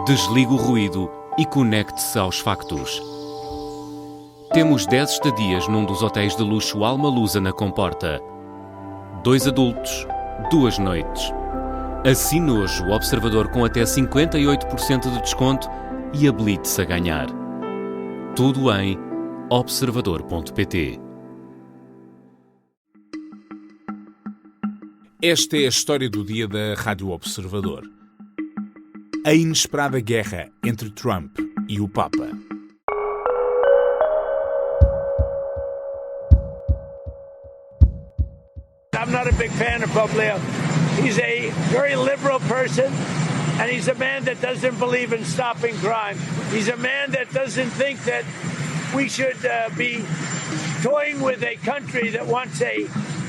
Desligue o ruído e conecte-se aos factos. Temos 10 estadias num dos hotéis de luxo Alma Lusa na Comporta. 2 adultos, 2 noites. Assine hoje o Observador com até 58% de desconto e habilite-se a ganhar. Tudo em observador.pt. Esta é a história do dia da Rádio Observador. A inesperada guerra entre Trump e o Papa. I'm not a big fan of Pope Leo. He's a very liberal person, and he's a man that doesn't believe in stopping crime. He's a man that doesn't think that we should be toying with a country that wants a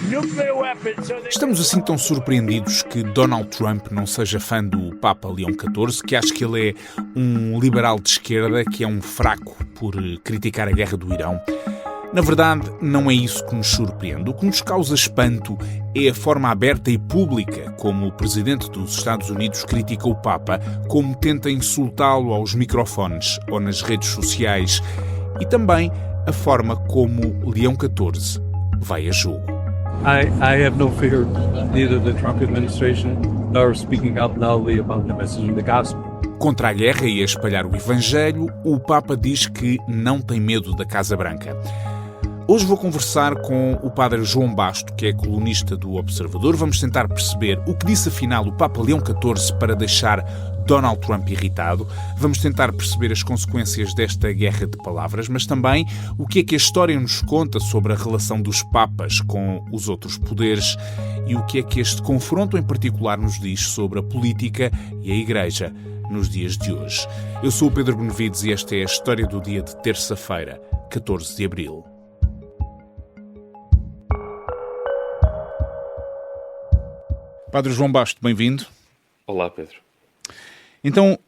nuclear weapon. Estamos assim tão surpreendidos que Donald Trump não seja fã do Papa Leão XIV, que acha que ele é um liberal de esquerda, que é um fraco por criticar a guerra do Irão. Na verdade, não é isso que nos surpreende. O que nos causa espanto é a forma aberta e pública como o presidente dos Estados Unidos critica o Papa, como tenta insultá-lo aos microfones ou nas redes sociais, e também a forma como Leão XIV vai a jogo. I have no fear, neither the Trump administration nor speaking out loudly about the message of the gospel. Contra a guerra e a espalhar o Evangelho, o Papa diz que não tem medo da Casa Branca. Hoje vou conversar com o padre João Basto, que é colunista do Observador. Vamos tentar perceber o que disse afinal o Papa Leão XIV para deixar Donald Trump irritado. Vamos tentar perceber as consequências desta guerra de palavras, mas também o que é que a história nos conta sobre a relação dos papas com os outros poderes e o que é que este confronto em particular nos diz sobre a política e a Igreja nos dias de hoje. Eu sou o Pedro Benevides e esta é a história do dia de terça-feira, 14 de abril. Padre João Basto, bem-vindo. Olá, Pedro. Então,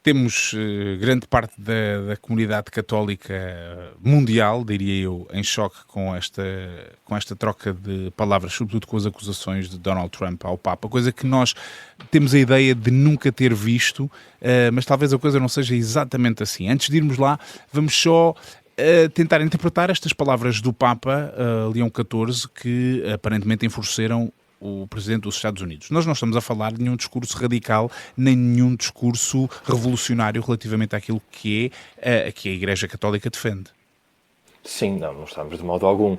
temos grande parte da comunidade católica mundial, diria eu, em choque com esta troca de palavras, sobretudo com as acusações de Donald Trump ao Papa, coisa que nós temos a ideia de nunca ter visto, mas talvez a coisa não seja exatamente assim. Antes de irmos lá, vamos só tentar interpretar estas palavras do Papa Leão XIV, que aparentemente enfureceram o presidente dos Estados Unidos. Nós não estamos a falar de nenhum discurso radical, nem nenhum discurso revolucionário relativamente àquilo que a Igreja Católica defende. Sim, não estamos de modo algum.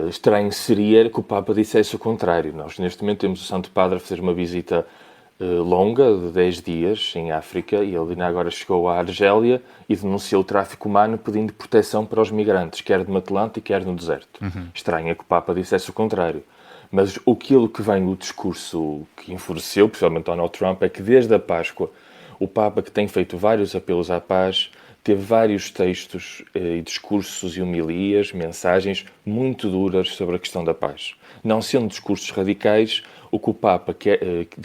Estranho seria que o Papa dissesse o contrário. Nós, neste momento, temos o Santo Padre a fazer uma visita longa, de 10 dias, em África, e ele ainda agora chegou à Argélia e denunciou o tráfico humano pedindo proteção para os migrantes, quer no Atlântico, quer no deserto. Estranho é que o Papa dissesse o contrário. Mas aquilo que vem do discurso que enfureceu, principalmente Donald Trump, é que desde a Páscoa, o Papa, que tem feito vários apelos à paz, teve vários textos e discursos e homilias, mensagens muito duras sobre a questão da paz. Não sendo discursos radicais, o que o Papa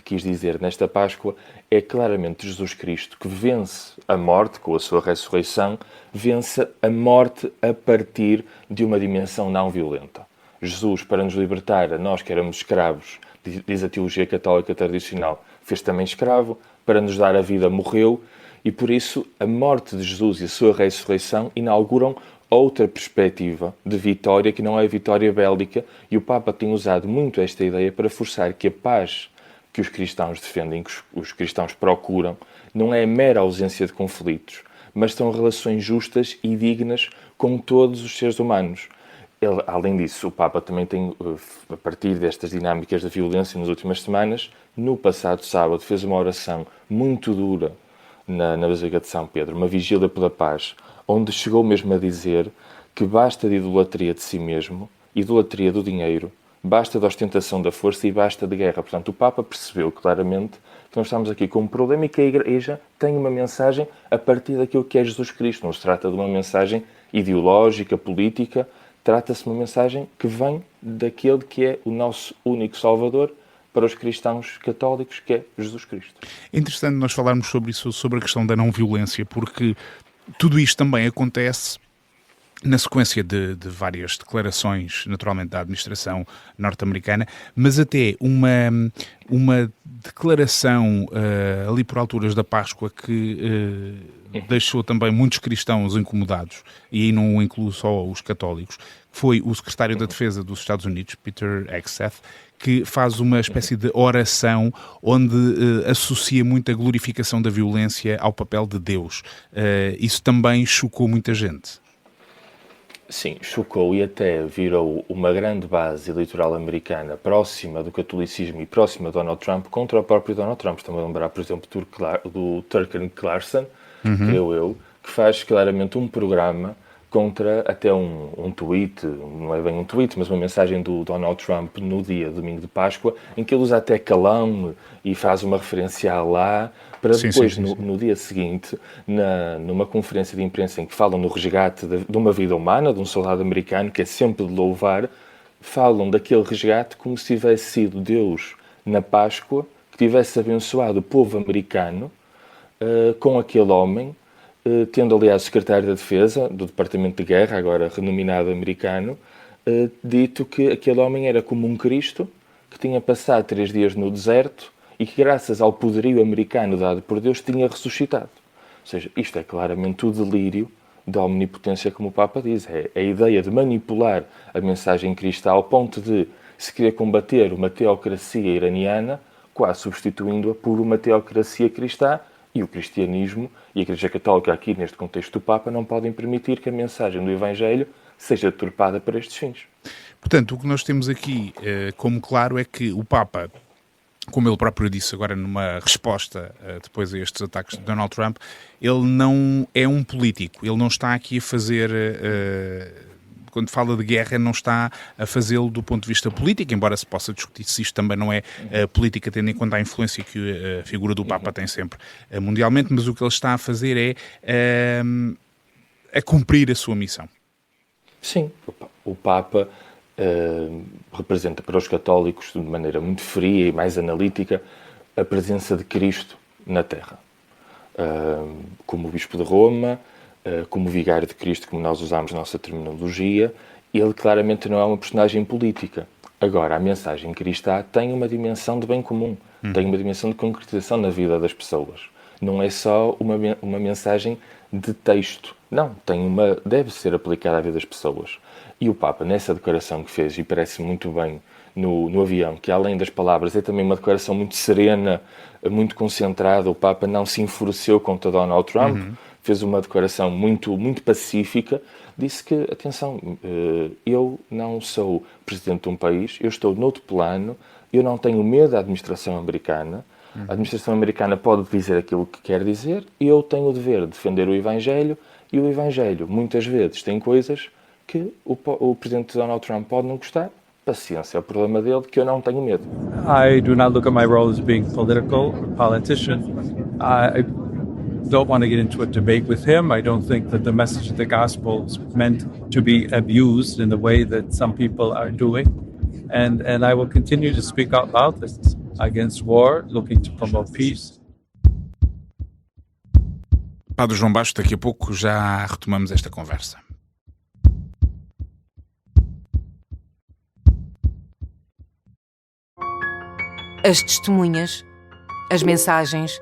quis dizer nesta Páscoa é claramente Jesus Cristo, que vence a morte com a sua ressurreição, vence a morte a partir de uma dimensão não violenta. Jesus, para nos libertar, a nós que éramos escravos, diz a teologia católica tradicional, fez também escravo, para nos dar a vida morreu, e por isso a morte de Jesus e a sua ressurreição inauguram outra perspectiva de vitória, que não é a vitória bélica, e o Papa tem usado muito esta ideia para forçar que a paz que os cristãos defendem, que os cristãos procuram, não é a mera ausência de conflitos, mas são relações justas e dignas com todos os seres humanos. Além disso, o Papa também tem, a partir destas dinâmicas da violência nas últimas semanas, no passado sábado fez uma oração muito dura na Basílica de São Pedro, uma vigília pela paz, onde chegou mesmo a dizer que basta de idolatria de si mesmo, idolatria do dinheiro, basta de ostentação da força e basta de guerra. Portanto, o Papa percebeu claramente que nós estamos aqui com um problema e que a Igreja tem uma mensagem a partir daquilo que é Jesus Cristo. Não se trata de uma mensagem ideológica, política. Trata-se de uma mensagem que vem daquele que é o nosso único Salvador para os cristãos católicos, que é Jesus Cristo. É interessante nós falarmos sobre isso, sobre a questão da não-violência, porque tudo isto também acontece na sequência de várias declarações, naturalmente, da administração norte-americana, mas até uma declaração ali por alturas da Páscoa que deixou também muitos cristãos incomodados, e aí não incluo só os católicos, foi o secretário da Defesa dos Estados Unidos, Peter Hegseth, que faz uma espécie de oração onde associa muito a glorificação da violência ao papel de Deus. Isso também chocou muita gente. Sim, chocou e até virou uma grande base eleitoral americana próxima do catolicismo e próxima de Donald Trump contra o próprio Donald Trump. Estamos a lembrar, por exemplo, do Tucker Carlson, creio eu, que faz claramente um programa contra até um tweet, não é bem um tweet, mas uma mensagem do Donald Trump no dia domingo de Páscoa, em que ele usa até calão e faz uma referência a lá, para depois, no dia seguinte, numa conferência de imprensa em que falam no resgate de uma vida humana, de um soldado americano, que é sempre de louvar, falam daquele resgate como se tivesse sido Deus na Páscoa, que tivesse abençoado o povo americano com aquele homem, tendo, aliás, o secretário da Defesa, do Departamento de Guerra, agora renominado americano, dito que aquele homem era como um Cristo, que tinha passado 3 dias no deserto e que, graças ao poderio americano dado por Deus, tinha ressuscitado. Ou seja, isto é claramente o delírio da omnipotência, como o Papa diz. É a ideia de manipular a mensagem cristã ao ponto de se querer combater uma teocracia iraniana, quase substituindo-a por uma teocracia cristã, e o cristianismo e a Igreja Católica, aqui neste contexto do Papa, não podem permitir que a mensagem do Evangelho seja deturpada para estes fins. Portanto, o que nós temos aqui como claro é que o Papa, como ele próprio disse agora numa resposta depois a estes ataques de Donald Trump, ele não é um político, ele não está aqui a fazer... quando fala de guerra, não está a fazê-lo do ponto de vista político, embora se possa discutir se isto também não é política, tendo em conta a influência que a figura do Papa tem sempre mundialmente, mas o que ele está a fazer é a cumprir a sua missão. Sim, o Papa representa para os católicos, de maneira muito fria e mais analítica, a presença de Cristo na Terra. Como o Bispo de Roma, como vigário de Cristo, como nós usamos na nossa terminologia, ele claramente não é uma personagem política. Agora, a mensagem cristã tem uma dimensão de bem comum, tem uma dimensão de concretização na vida das pessoas. Não é só uma mensagem de texto. Não, deve ser aplicada à vida das pessoas. E o Papa, nessa declaração que fez, e parece muito bem no avião, que além das palavras é também uma declaração muito serena, muito concentrada, o Papa não se enfureceu contra Donald Trump, fez uma declaração muito, muito pacífica, disse que, atenção, eu não sou presidente de um país, eu estou noutro plano, eu não tenho medo da administração americana, a administração americana pode dizer aquilo que quer dizer, e eu tenho o dever de defender o Evangelho, e o Evangelho, muitas vezes, tem coisas que o presidente Donald Trump pode não gostar. Paciência, é o problema dele, que eu não tenho medo. I do not look at my role as being political or politician. I don't want to get into a debate with him. I don't think that the message of the gospel is meant to be abused in the way that some people are doing. And I will continue to speak out loud against war, looking to promote peace. Padre João Bastos, daqui a pouco já retomamos esta conversa. As testemunhas, as mensagens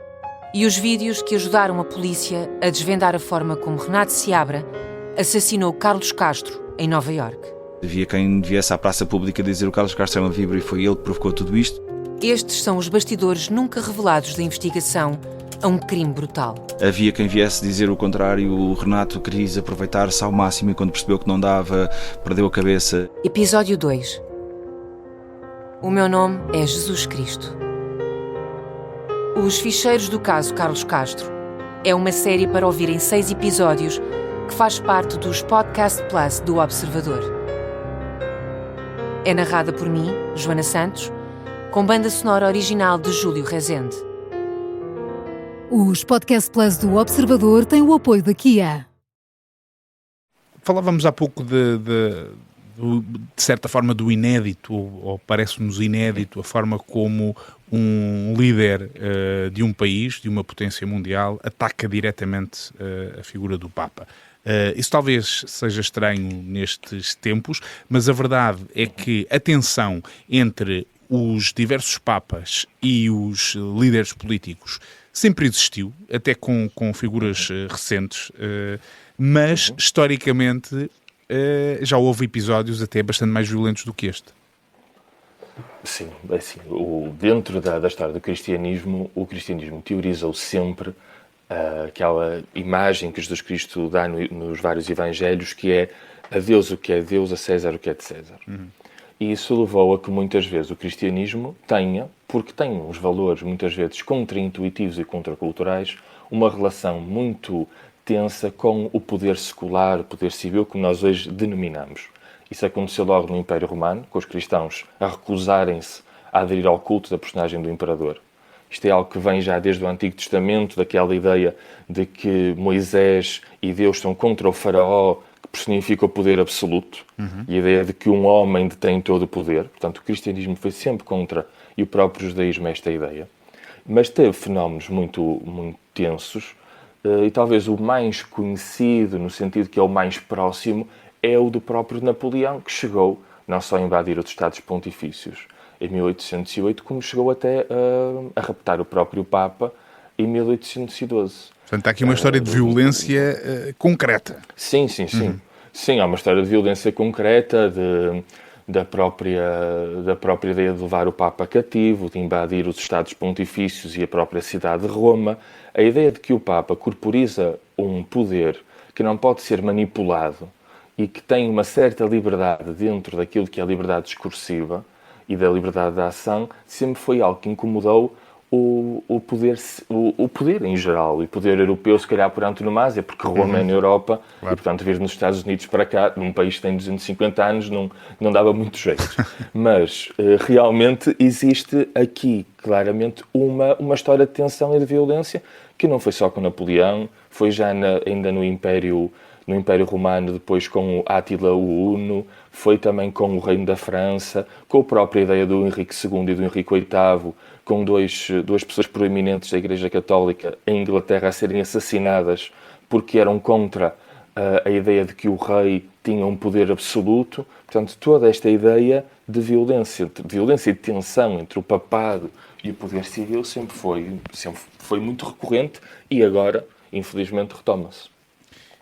e os vídeos que ajudaram a polícia a desvendar a forma como Renato Seabra assassinou Carlos Castro em Nova Iorque. Havia quem viesse à praça pública dizer o Carlos Castro é uma víbora e foi ele que provocou tudo isto. Estes são os bastidores nunca revelados da investigação a um crime brutal. Havia quem viesse dizer o contrário, o Renato quis aproveitar-se ao máximo e quando percebeu que não dava, perdeu a cabeça. Episódio 2. O meu nome é Jesus Cristo. Os Ficheiros do Caso Carlos Castro é uma série para ouvir em 6 episódios que faz parte dos Podcast Plus do Observador. É narrada por mim, Joana Santos, com banda sonora original de Júlio Rezende. Os Podcast Plus do Observador têm o apoio da Kia. Falávamos há pouco de certa forma do inédito, ou parece-nos inédito, a forma como um líder de um país, de uma potência mundial, ataca diretamente a figura do Papa. Isso talvez seja estranho nestes tempos, mas a verdade é que a tensão entre os diversos papas e os líderes políticos sempre existiu, até com figuras recentes, mas historicamente já houve episódios até bastante mais violentos do que este. Sim, assim, dentro da história do cristianismo, o cristianismo teorizou sempre aquela imagem que Jesus Cristo dá nos vários evangelhos, que é a Deus o que é Deus, a César o que é de César. E isso levou a que muitas vezes o cristianismo tenha, porque tem uns valores muitas vezes contra-intuitivos e contraculturais, uma relação muito tensa com o poder secular, o poder civil, que nós hoje denominamos. Isso aconteceu logo no Império Romano, com os cristãos a recusarem-se a aderir ao culto da personagem do imperador. Isto é algo que vem já desde o Antigo Testamento, daquela ideia de que Moisés e Deus estão contra o faraó, que personifica o poder absoluto, e a ideia de que um homem detém todo o poder. Portanto, o cristianismo foi sempre contra, e o próprio judaísmo, esta ideia. Mas teve fenómenos muito tensos, e talvez o mais conhecido, no sentido que é o mais próximo, é o do próprio Napoleão, que chegou não só a invadir os Estados Pontifícios em 1808, como chegou até a raptar o próprio Papa em 1812. Portanto, há aqui uma história de violência concreta. Sim. Sim, há uma história de violência concreta, da própria ideia de levar o Papa cativo, de invadir os Estados Pontifícios e a própria cidade de Roma. A ideia de que o Papa corporiza um poder que não pode ser manipulado e que tem uma certa liberdade dentro daquilo que é a liberdade discursiva e da liberdade de ação, sempre foi algo que incomodou o poder em geral, e o poder europeu, se calhar por antonomasia, porque Roma é na Europa, claro. E portanto vir nos Estados Unidos para cá, num país que tem 250 anos, não dava muito jeito. Mas realmente existe aqui, claramente, uma história de tensão e de violência, que não foi só com Napoleão, foi já ainda no Império Romano, depois com o Átila o Huno, foi também com o Reino da França, com a própria ideia do Henrique II e do Henrique VIII, com duas pessoas proeminentes da Igreja Católica em Inglaterra a serem assassinadas porque eram contra a ideia de que o rei tinha um poder absoluto. Portanto, toda esta ideia de violência e de tensão entre o papado e o poder civil sempre foi muito recorrente e agora, infelizmente, retoma-se.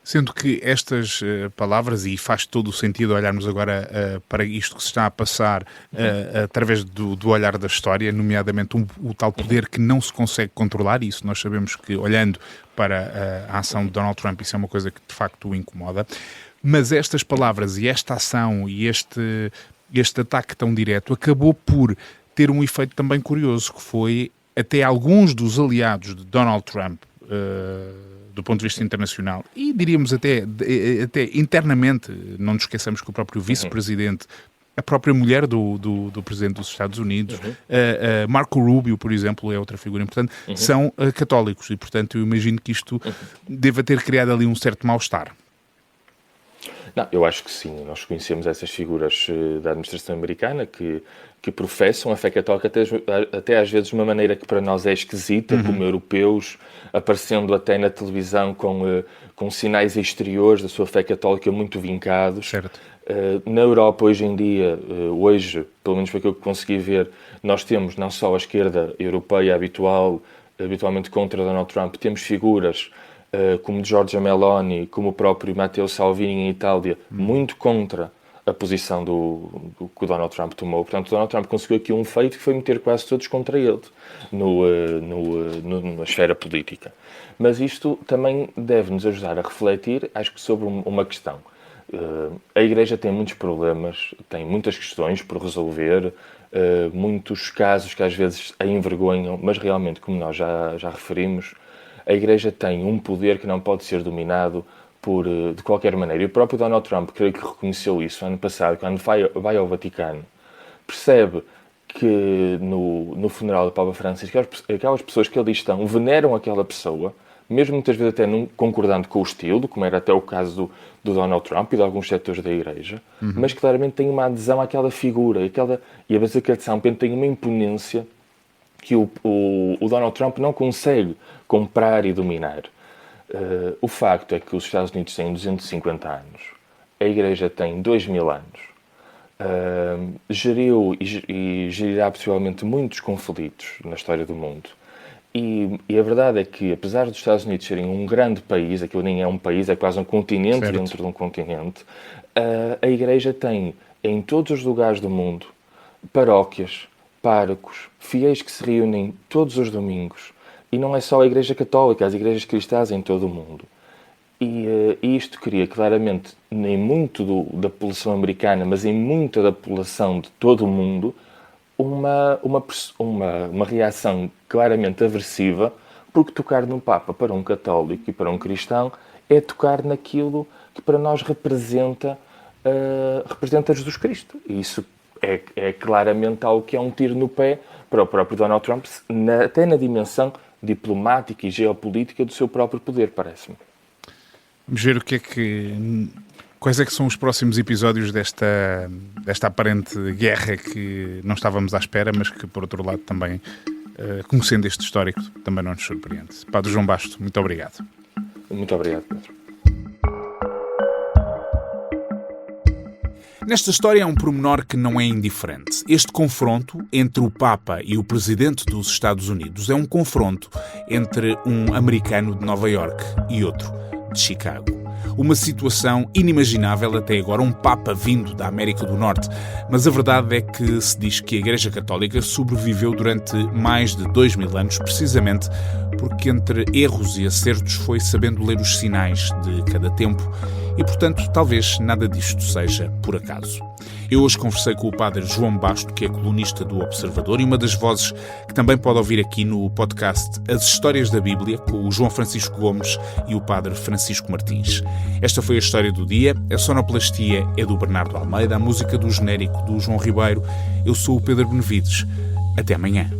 Sendo que estas palavras, e faz todo o sentido olharmos agora para isto que se está a passar através do olhar da história, nomeadamente o tal poder que não se consegue controlar, e isso nós sabemos que, olhando para a ação de Donald Trump, isso é uma coisa que de facto o incomoda, mas estas palavras e esta ação e este ataque tão direto acabou por ter um efeito também curioso, que foi até alguns dos aliados de Donald Trump, do ponto de vista internacional, e diríamos até internamente, não nos esqueçamos que o próprio vice-presidente, a própria mulher do presidente dos Estados Unidos, Marco Rubio, por exemplo, é outra figura importante, são católicos, e portanto eu imagino que isto deva ter criado ali um certo mal-estar. Não, eu acho que sim. Nós conhecemos essas figuras da administração americana que professam a fé católica até às vezes de uma maneira que para nós é esquisita, como europeus, aparecendo até na televisão com sinais exteriores da sua fé católica muito vincados. Certo. Na Europa, hoje em dia, pelo menos foi aquilo que consegui ver, nós temos não só a esquerda europeia habitualmente contra Donald Trump, temos figuras como Giorgia Meloni, como o próprio Matteo Salvini em Itália, muito contra a posição que o Donald Trump tomou. Portanto, o Donald Trump conseguiu aqui um feito que foi meter quase todos contra ele na esfera política. Mas isto também deve nos ajudar a refletir, acho que, sobre uma questão. A Igreja tem muitos problemas, tem muitas questões por resolver, muitos casos que às vezes a envergonham, mas realmente, como nós já referimos, a Igreja tem um poder que não pode ser dominado de qualquer maneira. E o próprio Donald Trump, creio que reconheceu isso ano passado, quando vai ao Vaticano, percebe que no funeral do Papa Francisco, aquelas pessoas que ali estão veneram aquela pessoa, mesmo muitas vezes até não concordando com o estilo, como era até o caso do Donald Trump e de alguns setores da Igreja, mas claramente tem uma adesão àquela figura, e a Basílica de São Pedro tem uma imponência que o Donald Trump não consegue comprar e dominar. O facto é que os Estados Unidos têm 250 anos, a Igreja tem 2000 anos, geriu e gerirá possivelmente muitos conflitos na história do mundo. E a verdade é que, apesar dos Estados Unidos serem um grande país, aquilo nem é um país, é quase um continente dentro de um continente, a Igreja tem, em todos os lugares do mundo, paróquias, párocos, fiéis que se reúnem todos os domingos. E não é só a Igreja Católica, as igrejas cristãs em todo o mundo. E isto cria claramente, nem muito da população americana, mas em muita da população de todo o mundo, uma reação claramente aversiva, porque tocar no Papa para um católico e para um cristão é tocar naquilo que para nós representa Jesus Cristo. E isso é claramente algo que é um tiro no pé para o próprio Donald Trump, até na dimensão diplomática e geopolítica do seu próprio poder, parece-me. Vamos ver quais é que são os próximos episódios desta aparente guerra que não estávamos à espera, mas que, por outro lado, também, conhecendo este histórico, também não nos surpreende. Padre João Basto, muito obrigado. Muito obrigado, Pedro. Nesta história há um pormenor que não é indiferente. Este confronto entre o Papa e o Presidente dos Estados Unidos é um confronto entre um americano de Nova Iorque e outro de Chicago. Uma situação inimaginável até agora, um Papa vindo da América do Norte. Mas a verdade é que se diz que a Igreja Católica sobreviveu durante mais de 2000 anos, precisamente porque entre erros e acertos foi sabendo ler os sinais de cada tempo e, portanto, talvez nada disto seja por acaso. Eu hoje conversei com o Padre João Basto, que é colunista do Observador e uma das vozes que também pode ouvir aqui no podcast As Histórias da Bíblia, com o João Francisco Gomes e o Padre Francisco Martins. Esta foi a história do dia. A sonoplastia é do Bernardo Almeida, a música do genérico do João Ribeiro. Eu sou o Pedro Benevides. Até amanhã.